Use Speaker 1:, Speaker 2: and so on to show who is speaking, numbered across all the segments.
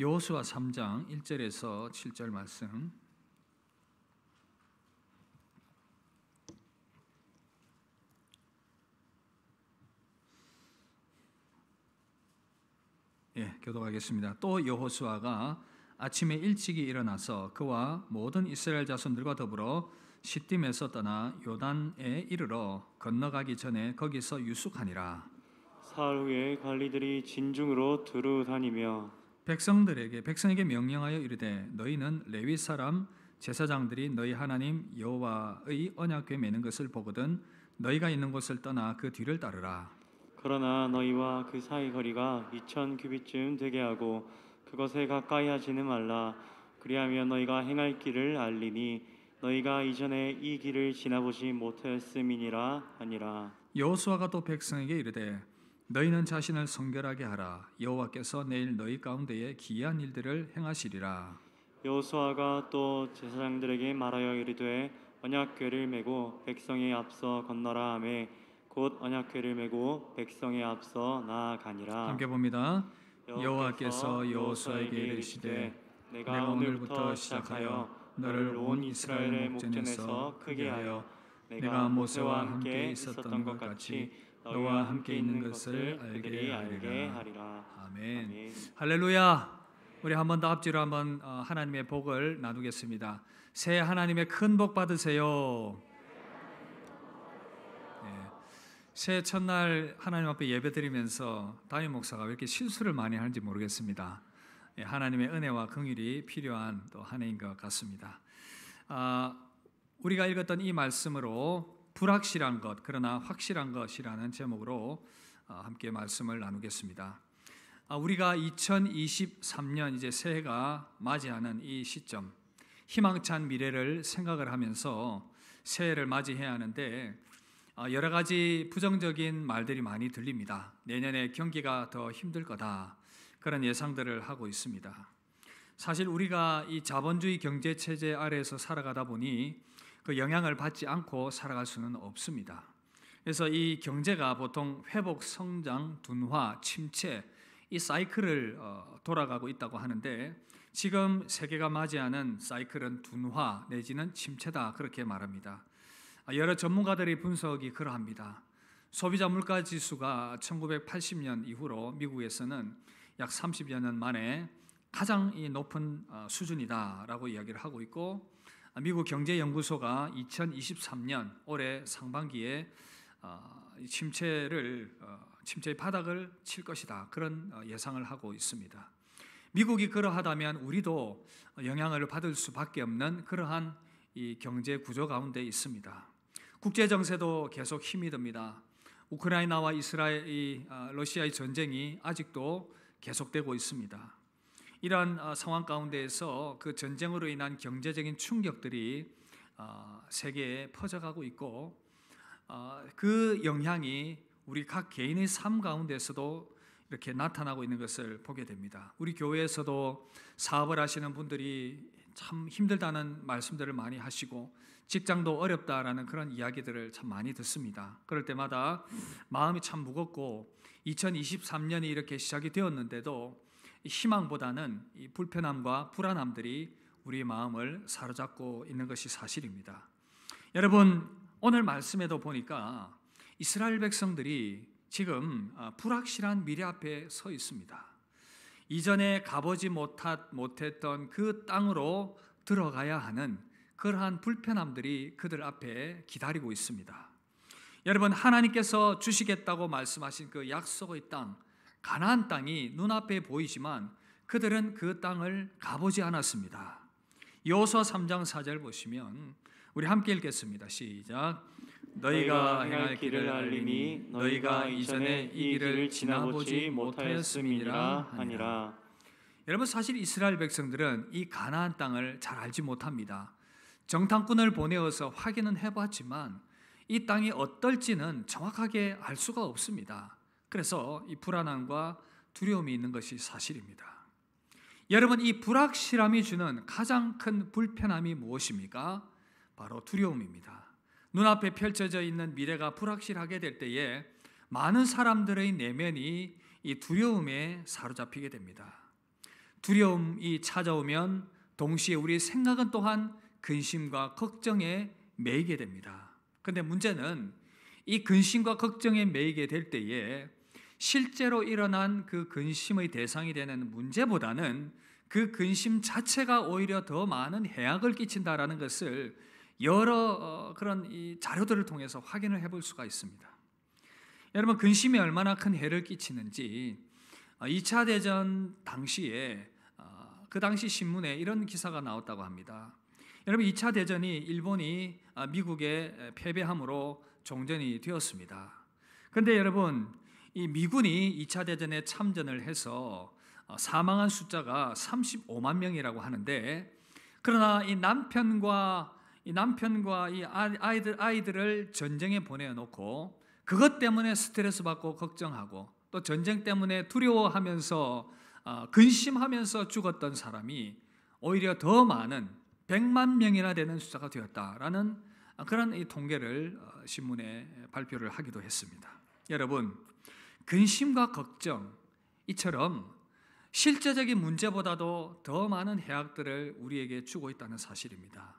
Speaker 1: 여호수아 3장 1절에서 7절 말씀. 교독하겠습니다. 또 여호수아가 아침에 일찍이 일어나서 그와 모든 이스라엘 자손들과 더불어 시딤에서 떠나 요단에 이르러 건너가기 전에 거기서 유숙하니라.
Speaker 2: 사흘 후에 관리들이 진중으로 두루 다니며
Speaker 1: 백성에게 명령하여 이르되 너희는 레위 사람 제사장들이 너희 하나님 여호와의 언약궤 매는 것을 보거든 너희가 있는 곳을 떠나 그 뒤를 따르라.
Speaker 2: 그러나 너희와 그 사이 거리가 2000 규빗쯤 되게 하고 그것에 가까이 하지는 말라. 그리하면 너희가 행할 길을 알리니 너희가 이전에 이 길을 지나보지 못하였음이니라 하니라.
Speaker 1: 여호수아가 또 백성에게 이르되 너희는 자신을 성결하게 하라. 여호와께서 내일 너희 가운데에 기이한 일들을 행하시리라.
Speaker 2: 여호수아가 또 제사장들에게 말하여 이르되 언약궤를 메고 백성에 앞서 건너라 하매 곧 언약궤를 메고 백성에 앞서 나아가니라.
Speaker 1: 함께 봅니다. 여호와께서 여호수아에게 이르시되 내가 오늘부터 시작하여 너를 온 이스라엘의 목전에서 크게 하여 내가 모세와 함께 있었던 것 같이 너와 함께 있는 것을 알게 하리라. 아멘. 할렐루야. 우리 한 번 더 앞뒤로 한번 하나님의 복을 나누겠습니다. 새해 하나님의 큰 복 받으세요. 새해 첫날 하나님 앞에 예배드리면서 담임 목사가 왜 이렇게 실수를 많이 하는지 모르겠습니다. 하나님의 은혜와 긍휼이 필요한 또 한 해인 것 같습니다. 우리가 읽었던 이 말씀으로 불확실한 것 그러나 확실한 것이라는 제목으로 함께 말씀을 나누겠습니다. 우리가 2023년 이제 새해가 맞이하는 이 시점, 희망찬 미래를 생각을 하면서 새해를 맞이해야 하는데 여러 가지 부정적인 말들이 많이 들립니다. 내년에 경기가 더 힘들 거다, 그런 예상들을 하고 있습니다. 사실 우리가 이 자본주의 경제 체제 아래에서 살아가다 보니 그 영향을 받지 않고 살아갈 수는 없습니다. 그래서 이 경제가 보통 회복, 성장, 둔화, 침체 이 사이클을 돌아가고 있다고 하는데 지금 세계가 맞이하는 사이클은 둔화 내지는 침체다, 그렇게 말합니다. 여러 전문가들의 분석이 그러합니다. 소비자 물가 지수가 1980년 이후로 미국에서는 약 30여 년 만에 가장 높은 수준이다라고 이야기를 하고 있고, 미국 경제연구소가 2023년 올해 상반기에 침체의 바닥을 칠 것이다, 그런 예상을 하고 있습니다. 미국이 그러하다면 우리도 영향을 받을 수밖에 없는 그러한 이 경제 구조 가운데 있습니다. 국제 정세도 계속 힘이 듭니다. 우크라이나와 러시아의 전쟁이 아직도 계속되고 있습니다. 이러한 상황 가운데에서 그 전쟁으로 인한 경제적인 충격들이 세계에 퍼져가고 있고, 그 영향이 우리 각 개인의 삶 가운데서도 이렇게 나타나고 있는 것을 보게 됩니다. 우리 교회에서도 사업을 하시는 분들이 참 힘들다는 말씀들을 많이 하시고 직장도 어렵다라는 그런 이야기들을 참 많이 듣습니다. 그럴 때마다 마음이 참 무겁고 2023년이 이렇게 시작이 되었는데도 희망보다는 이 불편함과 불안함들이 우리 마음을 사로잡고 있는 것이 사실입니다. 여러분, 오늘 말씀에도 보니까 이스라엘 백성들이 지금 불확실한 미래 앞에 서 있습니다. 이전에 가보지 못했던 그 땅으로 들어가야 하는 그러한 불편함들이 그들 앞에 기다리고 있습니다. 여러분, 하나님께서 주시겠다고 말씀하신 그 약속의 땅, 가나안 땅이 눈앞에 보이지만 그들은 그 땅을 가보지 않았습니다. 여호수아 3장 4절 보시면 우리 함께 읽겠습니다. 시작. 너희가 행할 길을 알리니 너희가 이전에 이 길을 지나보지 못하였음이니라 하니라. 여러분, 사실 이스라엘 백성들은 이 가나안 땅을 잘 알지 못합니다. 정탐꾼을 보내어서 확인은 해봤지만 이 땅이 어떨지는 정확하게 알 수가 없습니다. 그래서 이 불안함과 두려움이 있는 것이 사실입니다. 여러분, 이 불확실함이 주는 가장 큰 불편함이 무엇입니까? 바로 두려움입니다. 눈앞에 펼쳐져 있는 미래가 불확실하게 될 때에 많은 사람들의 내면이 이 두려움에 사로잡히게 됩니다. 두려움이 찾아오면 동시에 우리의 생각은 또한 근심과 걱정에 매이게 됩니다. 그런데 문제는 이 근심과 걱정에 매이게 될 때에 실제로 일어난 그 근심의 대상이 되는 문제보다는 그 근심 자체가 오히려 더 많은 해악을 끼친다라는 것을 여러 그런 이 자료들을 통해서 확인을 해볼 수가 있습니다. 여러분, 근심이 얼마나 큰 해를 끼치는지 2차 대전 당시에 그 당시 신문에 이런 기사가 나왔다고 합니다. 여러분, 2차 대전이 일본이 미국에 패배함으로 종전이 되었습니다. 그런데 여러분, 이 미군이 2차 대전에 참전을 해서 사망한 숫자가 35만 명이라고 하는데, 그러나 이 남편과 이 아이들을 전쟁에 보내놓고 그것 때문에 스트레스 받고 걱정하고 또 전쟁 때문에 두려워하면서 근심하면서 죽었던 사람이 오히려 더 많은 100만 명이나 되는 숫자가 되었다라는 그런 이 통계를 신문에 발표를 하기도 했습니다. 여러분, 근심과 걱정 이처럼 실제적인 문제보다도 더 많은 해악들을 우리에게 주고 있다는 사실입니다.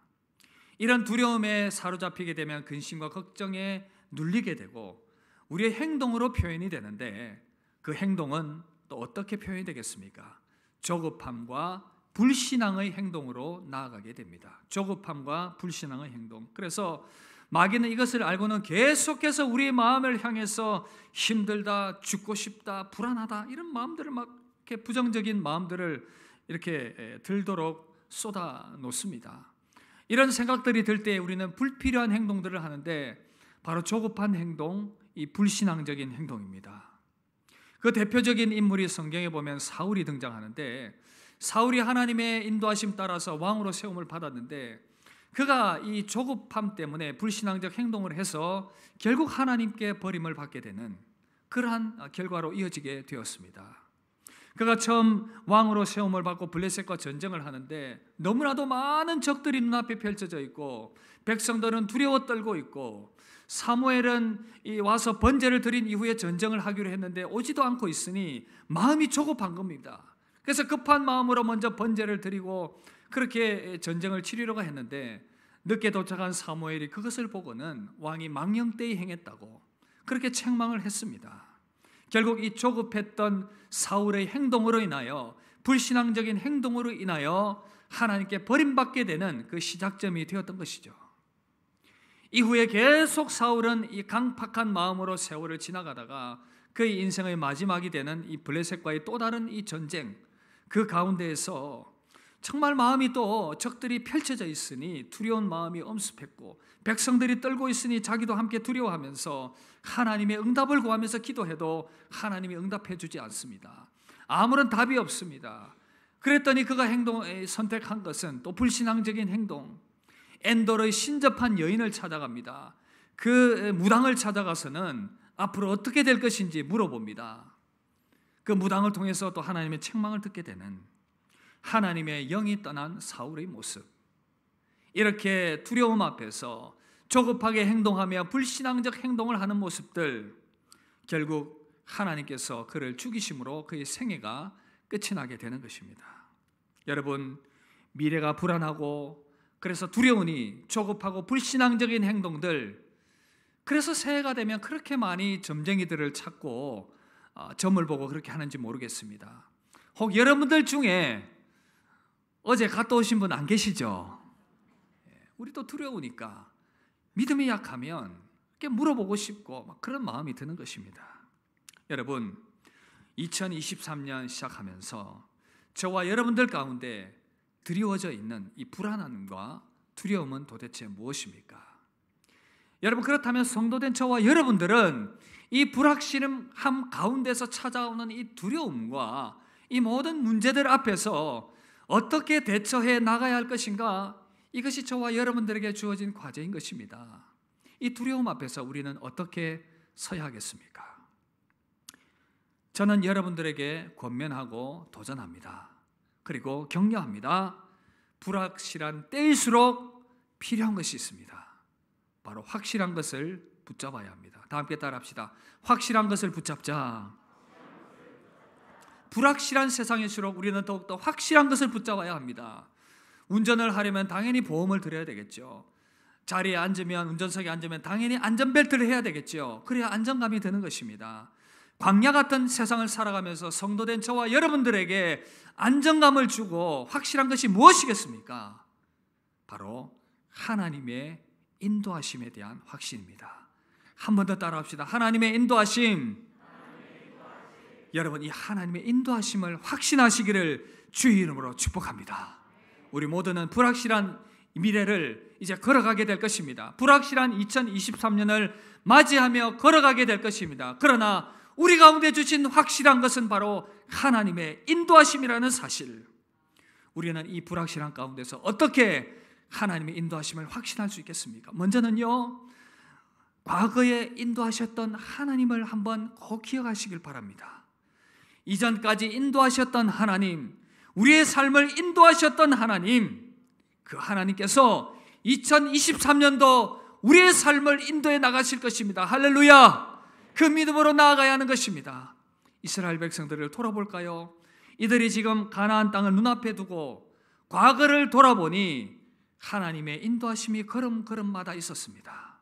Speaker 1: 이런 두려움에 사로잡히게 되면 근심과 걱정에 눌리게 되고 우리의 행동으로 표현이 되는데, 그 행동은 또 어떻게 표현이 되겠습니까? 조급함과 불신앙의 행동으로 나아가게 됩니다. 조급함과 불신앙의 행동. 그래서 마귀는 이것을 알고는 계속해서 우리의 마음을 향해서 힘들다, 죽고 싶다, 불안하다 이런 마음들을 막 이렇게 부정적인 마음들을 이렇게 들도록 쏟아 놓습니다. 이런 생각들이 들 때 우리는 불필요한 행동들을 하는데 바로 조급한 행동, 이 불신앙적인 행동입니다. 그 대표적인 인물이 성경에 보면 사울이 등장하는데, 사울이 하나님의 인도하심 따라서 왕으로 세움을 받았는데 그가 이 조급함 때문에 불신앙적 행동을 해서 결국 하나님께 버림을 받게 되는 그러한 결과로 이어지게 되었습니다. 그가 처음 왕으로 세움을 받고 블레셋과 전쟁을 하는데 너무나도 많은 적들이 눈앞에 펼쳐져 있고 백성들은 두려워 떨고 있고, 사무엘은 와서 번제를 드린 이후에 전쟁을 하기로 했는데 오지도 않고 있으니 마음이 조급한 겁니다. 그래서 급한 마음으로 먼저 번제를 드리고 그렇게 전쟁을 치르려고 했는데 늦게 도착한 사무엘이 그것을 보고는 왕이 망령되이 행했다고 그렇게 책망을 했습니다. 결국 이 조급했던 사울의 행동으로 인하여, 불신앙적인 행동으로 인하여 하나님께 버림받게 되는 그 시작점이 되었던 것이죠. 이후에 계속 사울은 이 강팍한 마음으로 세월을 지나가다가 그의 인생의 마지막이 되는 이 블레셋과의 또 다른 이 전쟁, 그 가운데에서 정말 마음이 또 적들이 펼쳐져 있으니 두려운 마음이 엄습했고 백성들이 떨고 있으니 자기도 함께 두려워하면서 하나님의 응답을 구하면서 기도해도 하나님이 응답해 주지 않습니다. 아무런 답이 없습니다. 그랬더니 그가 선택한 것은 또 불신앙적인 행동, 엔돌의 신접한 여인을 찾아갑니다. 그 무당을 찾아가서는 앞으로 어떻게 될 것인지 물어봅니다. 그 무당을 통해서 또 하나님의 책망을 듣게 되는 하나님의 영이 떠난 사울의 모습. 이렇게 두려움 앞에서 조급하게 행동하며 불신앙적 행동을 하는 모습들, 결국 하나님께서 그를 죽이심으로 그의 생애가 끝이 나게 되는 것입니다. 여러분, 미래가 불안하고 그래서 두려우니 조급하고 불신앙적인 행동들, 그래서 새해가 되면 그렇게 많이 점쟁이들을 찾고 점을 보고 그렇게 하는지 모르겠습니다. 혹 여러분들 중에 어제 갔다 오신 분 안 계시죠? 우리도 두려우니까 믿음이 약하면 이렇게 물어보고 싶고 막 그런 마음이 드는 것입니다. 여러분, 2023년 시작하면서 저와 여러분들 가운데 드리워져 있는 이 불안함과 두려움은 도대체 무엇입니까? 여러분, 그렇다면 성도된 저와 여러분들은 이 불확실함 가운데서 찾아오는 이 두려움과 이 모든 문제들 앞에서 어떻게 대처해 나가야 할 것인가? 이것이 저와 여러분들에게 주어진 과제인 것입니다. 이 두려움 앞에서 우리는 어떻게 서야 하겠습니까? 저는 여러분들에게 권면하고 도전합니다. 그리고 격려합니다. 불확실한 때일수록 필요한 것이 있습니다. 바로 확실한 것을 붙잡아야 합니다. 다 함께 따라합시다. 확실한 것을 붙잡자. 불확실한 세상일수록 우리는 더욱더 확실한 것을 붙잡아야 합니다. 운전을 하려면 당연히 보험을 들여야 되겠죠. 자리에 앉으면, 운전석에 앉으면 당연히 안전벨트를 해야 되겠죠. 그래야 안정감이 드는 것입니다. 광야 같은 세상을 살아가면서 성도된 저와 여러분들에게 안정감을 주고 확실한 것이 무엇이겠습니까? 바로 하나님의 인도하심에 대한 확신입니다. 한 번 더 따라합시다. 하나님의 인도하심. 여러분, 이 하나님의 인도하심을 확신하시기를 주의 이름으로 축복합니다. 우리 모두는 불확실한 미래를 이제 걸어가게 될 것입니다. 불확실한 2023년을 맞이하며 걸어가게 될 것입니다. 그러나 우리 가운데 주신 확실한 것은 바로 하나님의 인도하심이라는 사실. 우리는 이 불확실한 가운데서 어떻게 하나님의 인도하심을 확신할 수 있겠습니까? 먼저는요, 과거에 인도하셨던 하나님을 한번 꼭 기억하시길 바랍니다. 이전까지 인도하셨던 하나님, 우리의 삶을 인도하셨던 하나님, 그 하나님께서 2023년도 우리의 삶을 인도해 나가실 것입니다. 할렐루야! 그 믿음으로 나아가야 하는 것입니다. 이스라엘 백성들을 돌아볼까요? 이들이 지금 가나안 땅을 눈앞에 두고 과거를 돌아보니 하나님의 인도하심이 걸음걸음마다 있었습니다.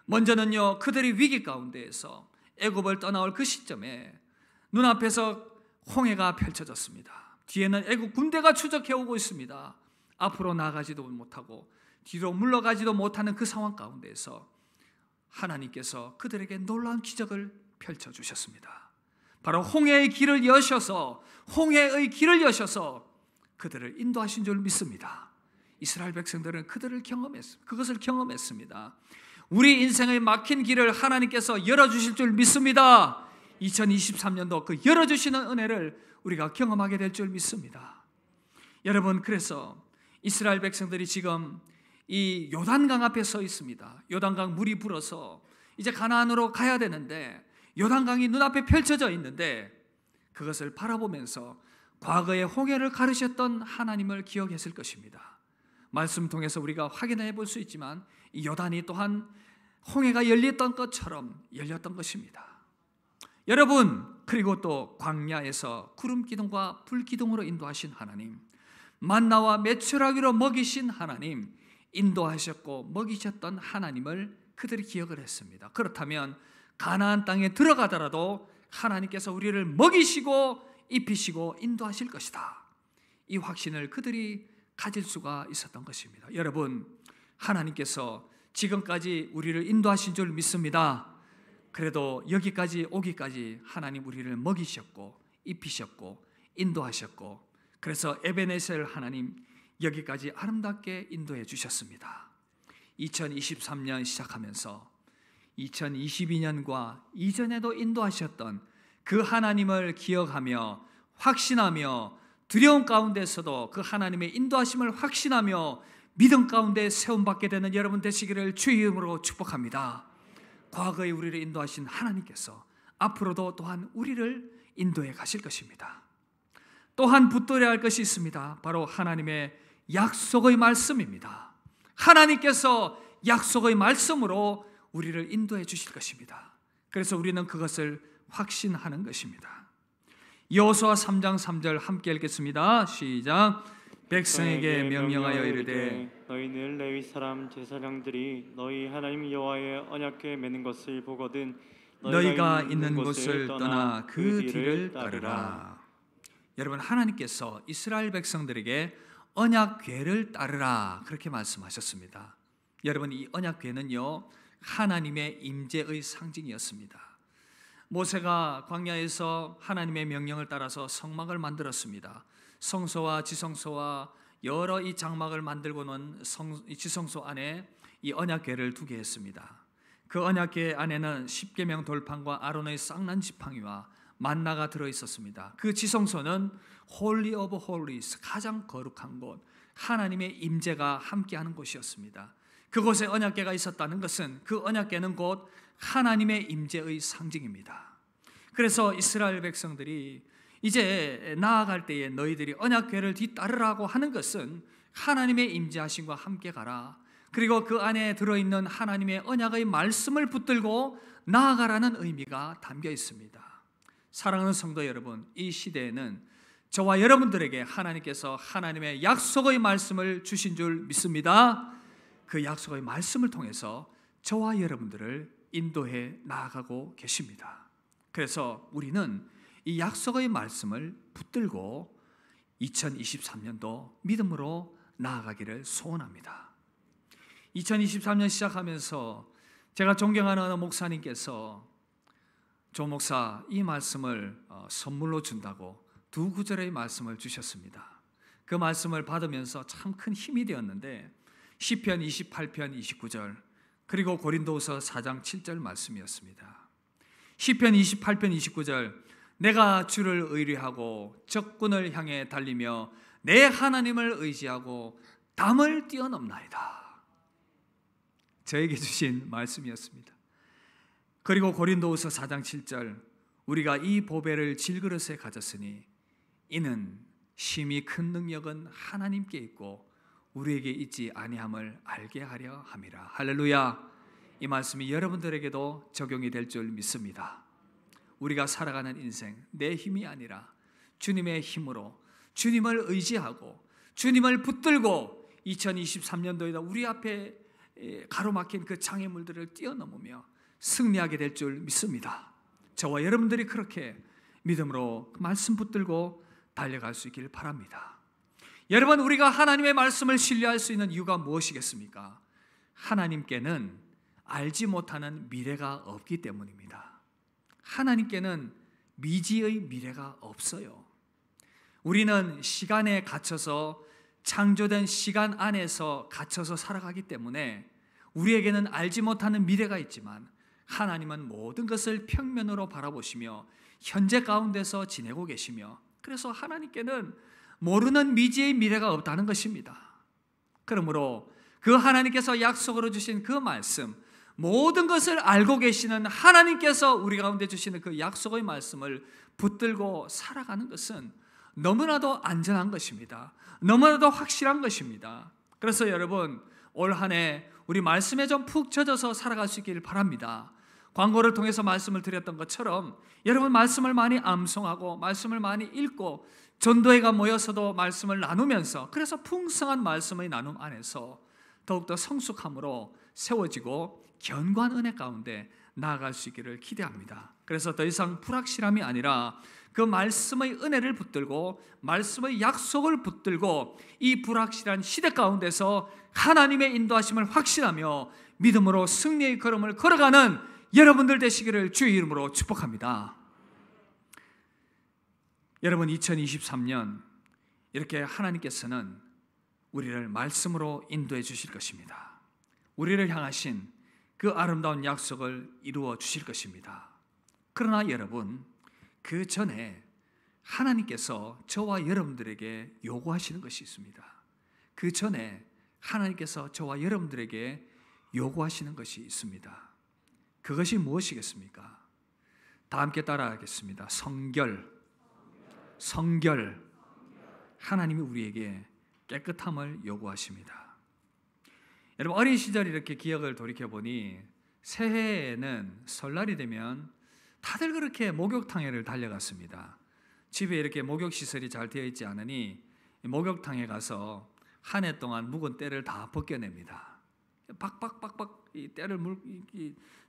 Speaker 1: 먼저는요, 그들이 위기 가운데에서 애굽을 떠나올 그 시점에 눈앞에서 홍해가 펼쳐졌습니다. 뒤에는 애굽 군대가 추적해 오고 있습니다. 앞으로 나가지도 못하고 뒤로 물러가지도 못하는 그 상황 가운데에서 하나님께서 그들에게 놀라운 기적을 펼쳐주셨습니다. 바로 홍해의 길을 여셔서 그들을 인도하신 줄 믿습니다. 이스라엘 백성들은 그것을 경험했습니다. 우리 인생의 막힌 길을 하나님께서 열어주실 줄 믿습니다. 2023년도 그 열어주시는 은혜를 우리가 경험하게 될 줄 믿습니다. 여러분, 그래서 이스라엘 백성들이 지금 이 요단강 앞에 서 있습니다. 요단강 물이 불어서 이제 가나안으로 가야 되는데 요단강이 눈앞에 펼쳐져 있는데 그것을 바라보면서 과거에 홍해를 가르셨던 하나님을 기억했을 것입니다. 말씀 통해서 우리가 확인해 볼 수 있지만 이 요단이 또한 홍해가 열렸던 것처럼 열렸던 것입니다. 여러분, 그리고 또 광야에서 구름 기둥과 불 기둥으로 인도하신 하나님, 만나와 메추라기로 먹이신 하나님, 인도하셨고 먹이셨던 하나님을 그들이 기억을 했습니다. 그렇다면 가나안 땅에 들어가더라도 하나님께서 우리를 먹이시고 입히시고 인도하실 것이다. 이 확신을 그들이 가질 수가 있었던 것입니다. 여러분, 하나님께서 지금까지 우리를 인도하신 줄 믿습니다. 그래도 여기까지 오기까지 하나님 우리를 먹이셨고 입히셨고 인도하셨고, 그래서 에베네셀 하나님 여기까지 아름답게 인도해 주셨습니다. 2023년 시작하면서 2022년과 이전에도 인도하셨던 그 하나님을 기억하며 확신하며 두려움 가운데서도 그 하나님의 인도하심을 확신하며 믿음 가운데 세움받게 되는 여러분 되시기를 주의 이름으로 축복합니다. 과거에 우리를 인도하신 하나님께서 앞으로도 또한 우리를 인도해 가실 것입니다. 또한 붙들어야 할 것이 있습니다. 바로 하나님의 약속의 말씀입니다. 하나님께서 약속의 말씀으로 우리를 인도해 주실 것입니다. 그래서 우리는 그것을 확신하는 것입니다. 여호수아 3장 3절 함께 읽겠습니다. 시작. 백성에게 명령하여 이르되
Speaker 2: 너희는 레위 사람 제사장들이 너희 하나님 여호와의 언약궤 매는 것을 보거든
Speaker 1: 너희가 있는 곳을 떠나 그 뒤를 따르라. 여러분, 하나님께서 이스라엘 백성들에게 언약궤를 따르라 그렇게 말씀하셨습니다. 여러분, 이 언약궤는요 하나님의 임재의 상징이었습니다. 모세가 광야에서 하나님의 명령을 따라서 성막을 만들었습니다. 성소와 지성소와 여러 이 장막을 만들고는 지성소 안에 이 언약궤를 두게 했습니다. 그 언약궤 안에는 십계명 돌판과 아론의 쌍난 지팡이와 만나가 들어 있었습니다. 그 지성소는 홀리 오브 홀리스, 가장 거룩한 곳, 하나님의 임재가 함께하는 곳이었습니다. 그곳에 언약궤가 있었다는 것은 그 언약궤는 곧 하나님의 임재의 상징입니다. 그래서 이스라엘 백성들이 이제 나아갈 때에 너희들이 언약궤를 뒤따르라고 하는 것은 하나님의 임재하심과 함께 가라, 그리고 그 안에 들어있는 하나님의 언약의 말씀을 붙들고 나아가라는 의미가 담겨 있습니다. 사랑하는 성도 여러분, 이 시대에는 저와 여러분들에게 하나님께서 하나님의 약속의 말씀을 주신 줄 믿습니다. 그 약속의 말씀을 통해서 저와 여러분들을 인도해 나아가고 계십니다. 그래서 우리는 이 약속의 말씀을 붙들고 2023년도 믿음으로 나아가기를 소원합니다. 2023년 시작하면서 제가 존경하는 어느 목사님께서 조 목사 이 말씀을 선물로 준다고 두 구절의 말씀을 주셨습니다. 그 말씀을 받으면서 참 큰 힘이 되었는데 시편 28편 29절 그리고 고린도후서 4장 7절 말씀이었습니다. 시편 28편 29절 내가 주를 의뢰하고 적군을 향해 달리며 내 하나님을 의지하고 담을 뛰어넘나이다. 저에게 주신 말씀이었습니다. 그리고 고린도후서 4장 7절 우리가 이 보배를 질그릇에 가졌으니 이는 심히 큰 능력은 하나님께 있고 우리에게 있지 아니함을 알게 하려 함이라. 할렐루야. 이 말씀이 여러분들에게도 적용이 될 줄 믿습니다. 우리가 살아가는 인생 내 힘이 아니라 주님의 힘으로 주님을 의지하고 주님을 붙들고 2023년도에도 우리 앞에 가로막힌 그 장애물들을 뛰어넘으며 승리하게 될 줄 믿습니다. 저와 여러분들이 그렇게 믿음으로 말씀 붙들고 달려갈 수 있기를 바랍니다. 여러분, 우리가 하나님의 말씀을 신뢰할 수 있는 이유가 무엇이겠습니까? 하나님께는 알지 못하는 미래가 없기 때문입니다. 하나님께는 미지의 미래가 없어요. 우리는 시간에 갇혀서 창조된 시간 안에서 갇혀서 살아가기 때문에 우리에게는 알지 못하는 미래가 있지만 하나님은 모든 것을 평면으로 바라보시며 현재 가운데서 지내고 계시며 그래서 하나님께는 모르는 미지의 미래가 없다는 것입니다. 그러므로 그 하나님께서 약속으로 주신 그 말씀, 모든 것을 알고 계시는 하나님께서 우리 가운데 주시는 그 약속의 말씀을 붙들고 살아가는 것은 너무나도 안전한 것입니다. 너무나도 확실한 것입니다. 그래서 여러분, 올 한 해 우리 말씀에 좀 푹 젖어서 살아갈 수 있기를 바랍니다. 광고를 통해서 말씀을 드렸던 것처럼 여러분 말씀을 많이 암송하고 말씀을 많이 읽고 전도회가 모여서도 말씀을 나누면서 그래서 풍성한 말씀의 나눔 안에서 더욱더 성숙함으로 세워지고 견고한 은혜 가운데 나아갈 수 있기를 기대합니다. 그래서 더 이상 불확실함이 아니라 그 말씀의 은혜를 붙들고 말씀의 약속을 붙들고 이 불확실한 시대 가운데서 하나님의 인도하심을 확신하며 믿음으로 승리의 걸음을 걸어가는 여러분들 되시기를 주의 이름으로 축복합니다. 여러분, 2023년 이렇게 하나님께서는 우리를 말씀으로 인도해 주실 것입니다. 우리를 향하신 그 아름다운 약속을 이루어 주실 것입니다. 그러나 여러분, 그 전에 하나님께서 저와 여러분들에게 요구하시는 것이 있습니다. 그 전에 하나님께서 저와 여러분들에게 요구하시는 것이 있습니다. 그것이 무엇이겠습니까? 다 함께 따라하겠습니다. 성결. 하나님이 우리에게 깨끗함을 요구하십니다. 여러분, 어린 시절 이렇게 기억을 돌이켜보니 새해에는 설날이 되면 다들 그렇게 목욕탕에를 달려갔습니다. 집에 이렇게 목욕시설이 잘 되어 있지 않으니 목욕탕에 가서 한 해 동안 묵은 때를 다 벗겨냅니다. 박박박박 이 때를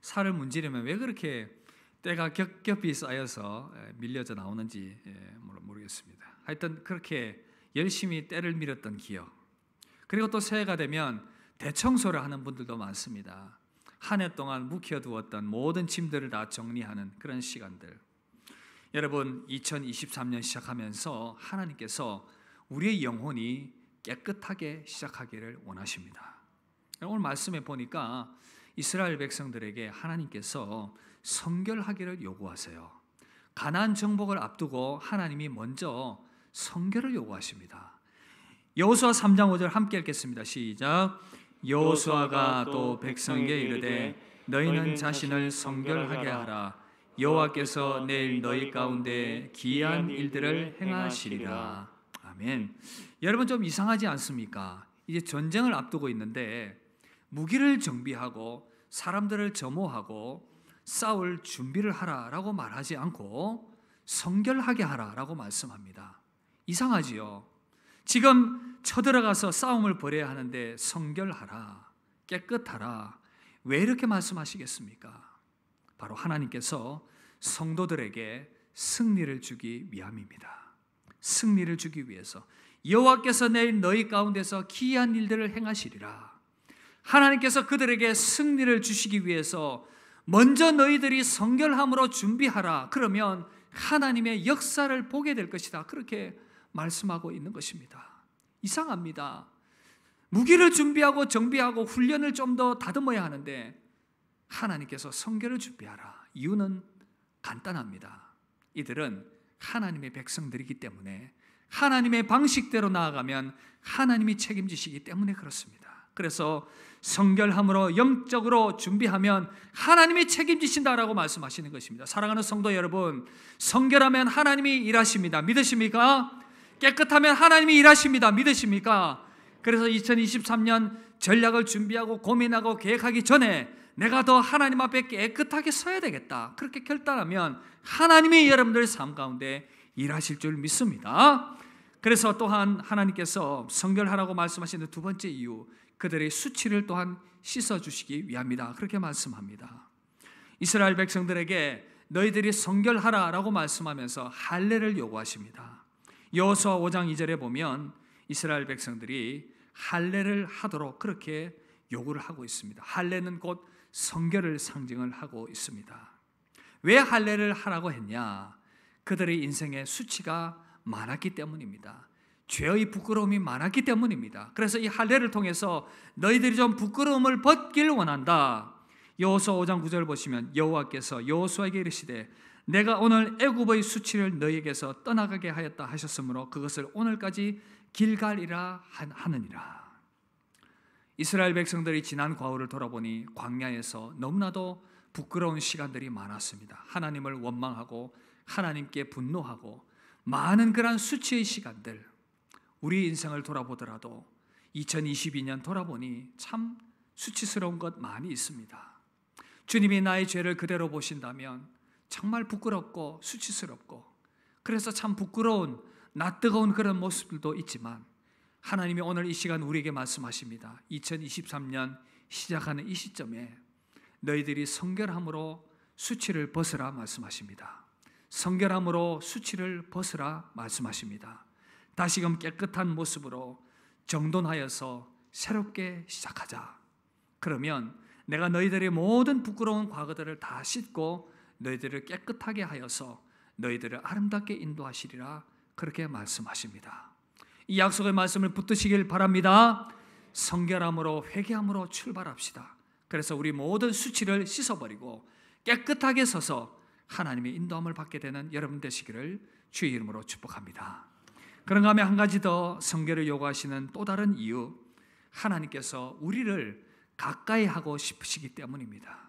Speaker 1: 살을 문지르면 왜 그렇게 때가 겹겹이 쌓여서 밀려져 나오는지 모르겠습니다. 하여튼 그렇게 열심히 때를 밀었던 기억. 그리고 또 새해가 되면 대청소를 하는 분들도 많습니다. 한 해 동안 묵혀두었던 모든 짐들을 다 정리하는 그런 시간들. 여러분, 2023년 시작하면서 하나님께서 우리의 영혼이 깨끗하게 시작하기를 원하십니다. 오늘 말씀에 보니까 이스라엘 백성들에게 하나님께서 성결하기를 요구하세요. 가나안 정복을 앞두고 하나님이 먼저 성결을 요구하십니다. 여호수아 3장 5절 함께 읽겠습니다. 시작. 여호수아가 또 백성에게 이르되 너희는 자신을 성결하게 하라. 여호와께서 내일 너희 가운데 기이한 일들을 행하시리라. 아멘. 여러분, 좀 이상하지 않습니까? 이제 전쟁을 앞두고 있는데 무기를 정비하고 사람들을 점호하고 싸울 준비를 하라라고 말하지 않고 성결하게 하라라고 말씀합니다. 이상하지요? 지금 쳐들어가서 싸움을 벌여야 하는데 성결하라, 깨끗하라, 왜 이렇게 말씀하시겠습니까? 바로 하나님께서 성도들에게 승리를 주기 위함입니다. 승리를 주기 위해서 여호와께서 내일 너희 가운데서 기이한 일들을 행하시리라. 하나님께서 그들에게 승리를 주시기 위해서 먼저 너희들이 성결함으로 준비하라. 그러면 하나님의 역사를 보게 될 것이다. 그렇게 말씀하고 있는 것입니다. 이상합니다. 무기를 준비하고 정비하고 훈련을 좀 더 다듬어야 하는데 하나님께서 성결을 준비하라. 이유는 간단합니다. 이들은 하나님의 백성들이기 때문에 하나님의 방식대로 나아가면 하나님이 책임지시기 때문에 그렇습니다. 그래서 성결함으로 영적으로 준비하면 하나님이 책임지신다라고 말씀하시는 것입니다. 사랑하는 성도 여러분, 성결하면 하나님이 일하십니다. 믿으십니까? 깨끗하면 하나님이 일하십니다. 믿으십니까? 그래서 2023년 전략을 준비하고 고민하고 계획하기 전에 내가 더 하나님 앞에 깨끗하게 서야 되겠다. 그렇게 결단하면 하나님이 여러분들의 삶 가운데 일하실 줄 믿습니다. 그래서 또한 하나님께서 성결하라고 말씀하시는 두 번째 이유, 그들의 수치를 또한 씻어주시기 위함이다. 그렇게 말씀합니다. 이스라엘 백성들에게 너희들이 성결하라라고 말씀하면서 할례를 요구하십니다. 여호수아 5장 2절에 보면 이스라엘 백성들이 할례를 하도록 그렇게 요구를 하고 있습니다. 할례는 곧 성결을 상징을 하고 있습니다. 왜 할례를 하라고 했냐? 그들의 인생에 수치가 많았기 때문입니다. 죄의 부끄러움이 많았기 때문입니다. 그래서 이 할례를 통해서 너희들이 좀 부끄러움을 벗길 원한다. 여호수아 5장 9절 보시면 여호와께서 여호수아에게 이르시되 내가 오늘 애굽의 수치를 너희에게서 떠나가게 하였다 하셨으므로 그것을 오늘까지 길갈이라 하느니라. 이스라엘 백성들이 지난 과거를 돌아보니 광야에서 너무나도 부끄러운 시간들이 많았습니다. 하나님을 원망하고 하나님께 분노하고 많은 그런 수치의 시간들, 우리 인생을 돌아보더라도 2022년 돌아보니 참 수치스러운 것 많이 있습니다. 주님이 나의 죄를 그대로 보신다면 정말 부끄럽고 수치스럽고 그래서 참 부끄러운 낯뜨거운 그런 모습들도 있지만 하나님이 오늘 이 시간 우리에게 말씀하십니다. 2023년 시작하는 이 시점에 너희들이 성결함으로 수치를 벗으라 말씀하십니다. 성결함으로 수치를 벗으라 말씀하십니다. 다시금 깨끗한 모습으로 정돈하여서 새롭게 시작하자. 그러면 내가 너희들의 모든 부끄러운 과거들을 다 씻고 너희들을 깨끗하게 하여서 너희들을 아름답게 인도하시리라. 그렇게 말씀하십니다. 이 약속의 말씀을 붙드시길 바랍니다. 성결함으로 회개함으로 출발합시다. 그래서 우리 모든 수치를 씻어버리고 깨끗하게 서서 하나님의 인도함을 받게 되는 여러분 되시기를 주의 이름으로 축복합니다. 그런가 하면 한 가지 더 성결을 요구하시는 또 다른 이유, 하나님께서 우리를 가까이 하고 싶으시기 때문입니다.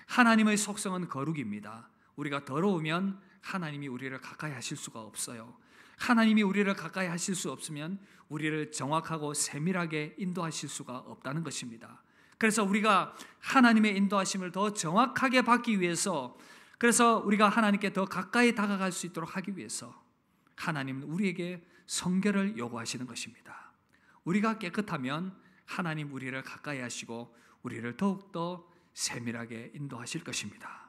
Speaker 1: 하나님의 속성은 거룩입니다. 우리가 더러우면 하나님이 우리를 가까이 하실 수가 없어요. 하나님이 우리를 가까이 하실 수 없으면 우리를 정확하고 세밀하게 인도하실 수가 없다는 것입니다. 그래서 우리가 하나님의 인도하심을 더 정확하게 받기 위해서, 그래서 우리가 하나님께 더 가까이 다가갈 수 있도록 하기 위해서 하나님은 우리에게 성결을 요구하시는 것입니다. 우리가 깨끗하면 하나님 우리를 가까이 하시고 우리를 더욱더 세밀하게 인도하실 것입니다.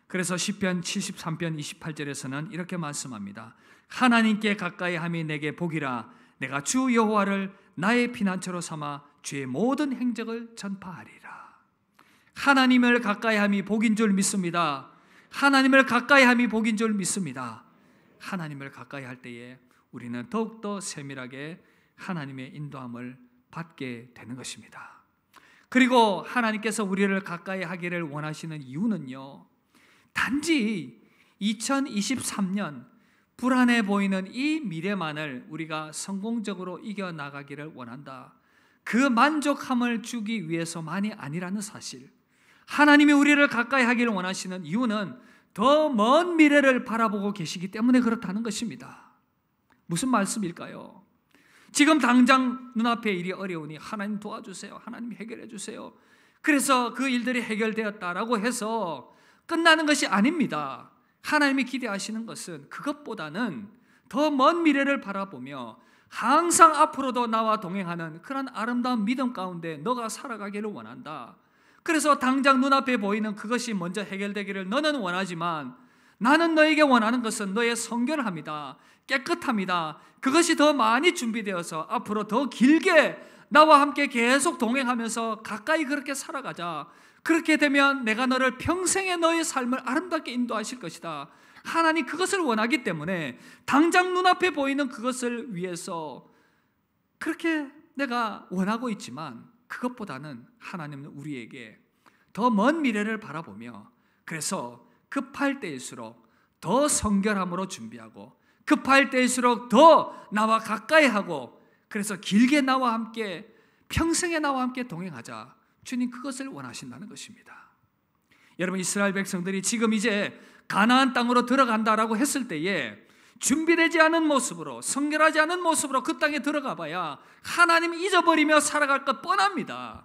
Speaker 1: 그래서 시편 73편 28절에서는 이렇게 말씀합니다. 하나님께 가까이 함이 내게 복이라. 내가 주 여호와를 나의 피난처로 삼아 주의 모든 행적을 전파하리라. 하나님을 가까이 함이 복인 줄 믿습니다. 하나님을 가까이 함이 복인 줄 믿습니다. 하나님을 가까이 할 때에 우리는 더욱더 세밀하게 하나님의 인도함을 받게 되는 것입니다. 그리고 하나님께서 우리를 가까이 하기를 원하시는 이유는요, 단지 2023년 불안해 보이는 이 미래만을 우리가 성공적으로 이겨나가기를 원한다, 그 만족함을 주기 위해서만이 아니라는 사실, 하나님이 우리를 가까이 하기를 원하시는 이유는 더 먼 미래를 바라보고 계시기 때문에 그렇다는 것입니다. 무슨 말씀일까요? 지금 당장 눈앞에 일이 어려우니 하나님 도와주세요, 하나님 해결해 주세요, 그래서 그 일들이 해결되었다라고 해서 끝나는 것이 아닙니다. 하나님이 기대하시는 것은 그것보다는 더 먼 미래를 바라보며 항상 앞으로도 나와 동행하는 그런 아름다운 믿음 가운데 너가 살아가기를 원한다. 그래서 당장 눈앞에 보이는 그것이 먼저 해결되기를 너는 원하지만 나는 너에게 원하는 것은 너의 성결함이다, 깨끗함이다. 그것이 더 많이 준비되어서 앞으로 더 길게 나와 함께 계속 동행하면서 가까이 그렇게 살아가자. 그렇게 되면 내가 너를 평생의 너의 삶을 아름답게 인도하실 것이다. 하나님 그것을 원하기 때문에 당장 눈앞에 보이는 그것을 위해서 그렇게 내가 원하고 있지만 그것보다는 하나님은 우리에게 더 먼 미래를 바라보며 그래서 급할 때일수록 더 성결함으로 준비하고 급할 때일수록 더 나와 가까이 하고 그래서 길게 나와 함께 평생에 나와 함께 동행하자. 주님 그것을 원하신다는 것입니다. 여러분 이스라엘 백성들이 지금 이제 가나안 땅으로 들어간다라고 했을 때에 준비되지 않은 모습으로 성결하지 않은 모습으로 그 땅에 들어가 봐야 하나님 잊어버리며 살아갈 것 뻔합니다.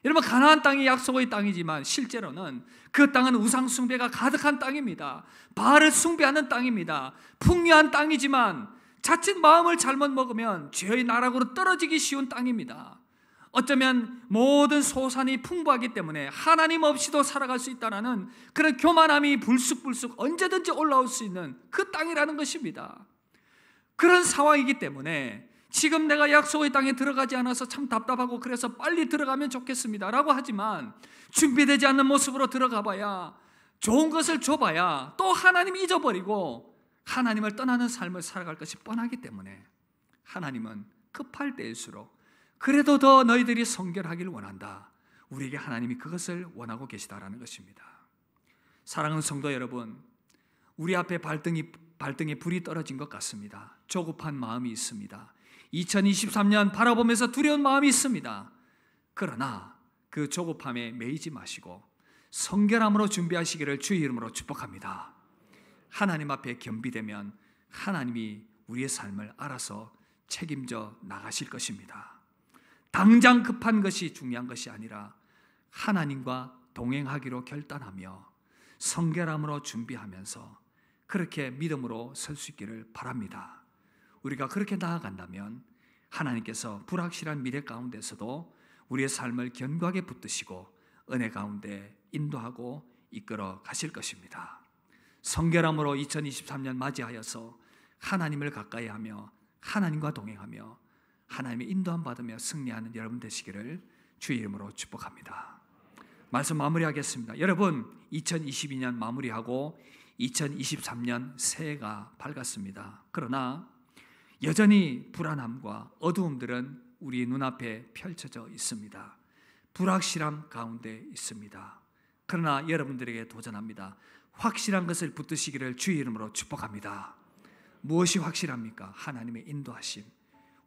Speaker 1: 여러분 가나안 땅이 약속의 땅이지만 실제로는 그 땅은 우상 숭배가 가득한 땅입니다. 바알을 숭배하는 땅입니다. 풍요한 땅이지만 자칫 마음을 잘못 먹으면 죄의 나락으로 떨어지기 쉬운 땅입니다. 어쩌면 모든 소산이 풍부하기 때문에 하나님 없이도 살아갈 수 있다는 그런 교만함이 불쑥불쑥 언제든지 올라올 수 있는 그 땅이라는 것입니다. 그런 상황이기 때문에 지금 내가 약속의 땅에 들어가지 않아서 참 답답하고 그래서 빨리 들어가면 좋겠습니다 라고 하지만 준비되지 않는 모습으로 들어가 봐야 좋은 것을 줘봐야 또 하나님 잊어버리고 하나님을 떠나는 삶을 살아갈 것이 뻔하기 때문에 하나님은 급할 때일수록 그래도 더 너희들이 성결하기를 원한다. 우리에게 하나님이 그것을 원하고 계시다라는 것입니다. 사랑하는 성도 여러분, 우리 앞에 발등에 불이 떨어진 것 같습니다. 조급한 마음이 있습니다. 2023년 바라보면서 두려운 마음이 있습니다. 그러나 그 조급함에 매이지 마시고 성결함으로 준비하시기를 주의 이름으로 축복합니다. 하나님 앞에 겸비되면 하나님이 우리의 삶을 알아서 책임져 나가실 것입니다. 당장 급한 것이 중요한 것이 아니라 하나님과 동행하기로 결단하며 성결함으로 준비하면서 그렇게 믿음으로 설 수 있기를 바랍니다. 우리가 그렇게 나아간다면 하나님께서 불확실한 미래 가운데서도 우리의 삶을 견고하게 붙드시고 은혜 가운데 인도하고 이끌어 가실 것입니다. 성결함으로 2023년 맞이하여서 하나님을 가까이 하며 하나님과 동행하며 하나님의 인도함 받으며 승리하는 여러분 되시기를 주의 이름으로 축복합니다. 말씀 마무리하겠습니다. 여러분 2022년 마무리하고 2023년 새해가 밝았습니다. 그러나 여전히 불안함과 어두움들은 우리 눈앞에 펼쳐져 있습니다. 불확실함 가운데 있습니다. 그러나 여러분들에게 도전합니다. 확실한 것을 붙드시기를 주의 이름으로 축복합니다. 무엇이 확실합니까? 하나님의 인도하심.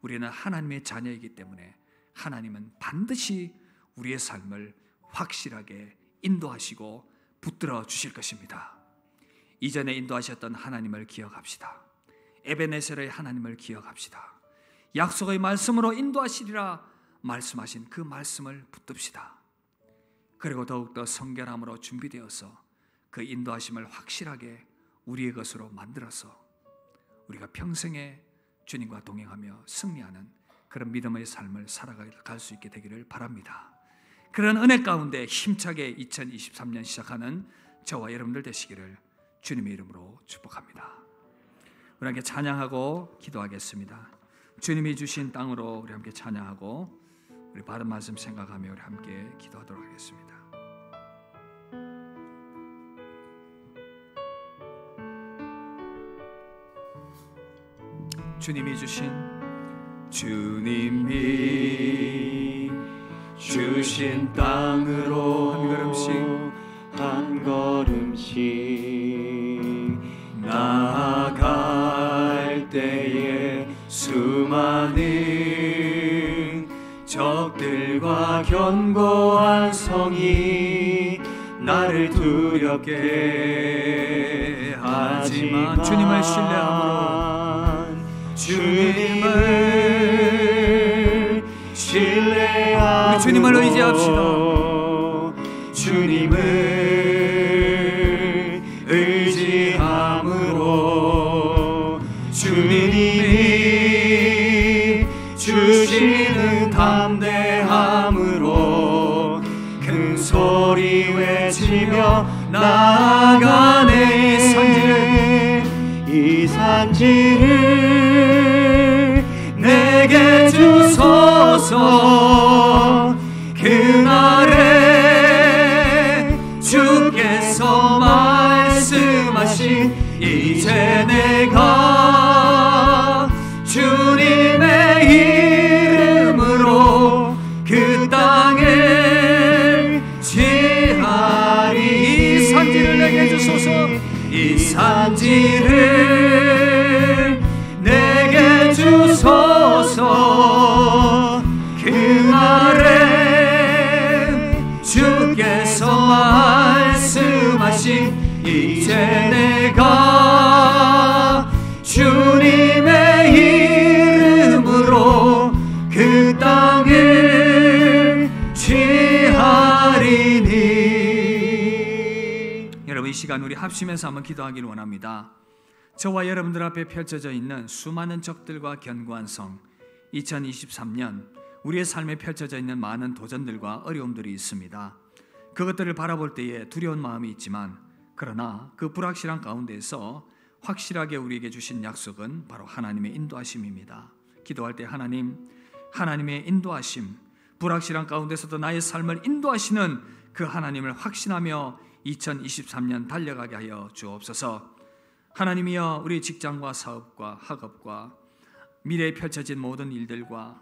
Speaker 1: 우리는 하나님의 자녀이기 때문에 하나님은 반드시 우리의 삶을 확실하게 인도하시고 붙들어 주실 것입니다. 이전에 인도하셨던 하나님을 기억합시다. 에베네셀의 하나님을 기억합시다. 약속의 말씀으로 인도하시리라 말씀하신 그 말씀을 붙듭시다. 그리고 더욱더 성결함으로 준비되어서 그 인도하심을 확실하게 우리의 것으로 만들어서 우리가 평생에 주님과 동행하며 승리하는 그런 믿음의 삶을 살아갈 수 있게 되기를 바랍니다. 그런 은혜 가운데 힘차게 2023년 시작하는 저와 여러분들 되시기를 주님의 이름으로 축복합니다. 우리 함께 찬양하고 기도하겠습니다. 주님이 주신 땅으로 우리 함께 찬양하고 우리 받은 말씀 생각하며 우리 함께 기도하도록 하겠습니다. 주님이 주신 땅으로 한 걸음씩 나아갈 때에 수많은 적들과 견고한 성이 나를 두렵게 하지만 주님을 신뢰함으로 우리 주님을 의지합시다. 주님을 의지하
Speaker 2: 마음으로 큰 소리 외치며 나아가네. 이 산지를 내게 주소서. 그날에 주께서 말씀하신 이제 내가 주님의 이름으로 그 땅에 취하리.
Speaker 1: 이 산지를 내게 주소서.
Speaker 2: 이 산지를 내게 주소서. 그날에 주께서 말씀하신 이제 내가 주님의 이름으로 그 땅에 취하리니.
Speaker 1: 여러분, 이 시간 우리 합심해서 한번 기도하기를 원합니다. 저와 여러분들 앞에 펼쳐져 있는 수많은 적들과 견고한 성, 2023년 우리의 삶에 펼쳐져 있는 많은 도전들과 어려움들이 있습니다. 그것들을 바라볼 때에 두려운 마음이 있지만, 그러나 그 불확실한 가운데에서 확실하게 우리에게 주신 약속은 바로 하나님의 인도하심입니다. 기도할 때 하나님의 인도하심, 불확실한 가운데서도 나의 삶을 인도하시는 그 하나님을 확신하며 2023년 달려가게 하여 주옵소서. 하나님이여, 우리 직장과 사업과 학업과 미래에 펼쳐진 모든 일들과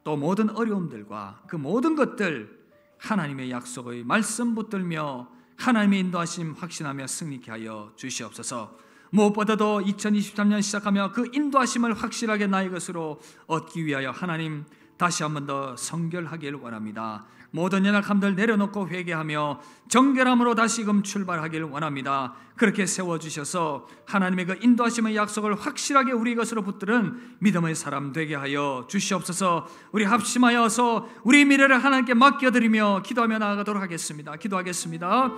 Speaker 1: 또 모든 어려움들과 그 모든 것들 하나님의 약속의 말씀 붙들며 하나님의 인도하심 확신하며 승리케 하여 주시옵소서. 무엇보다도 2023년 시작하며 그 인도하심을 확실하게 나의 것으로 얻기 위하여 하나님 다시 한 번 더 성결하기를 원합니다. 모든 연약함들 내려놓고 회개하며 정결함으로 다시금 출발하기를 원합니다. 그렇게 세워주셔서 하나님의 그 인도하심의 약속을 확실하게 우리 것으로 붙드는 믿음의 사람 되게 하여 주시옵소서. 우리 합심하여서 우리 미래를 하나님께 맡겨드리며 기도하며 나아가도록 하겠습니다. 기도하겠습니다.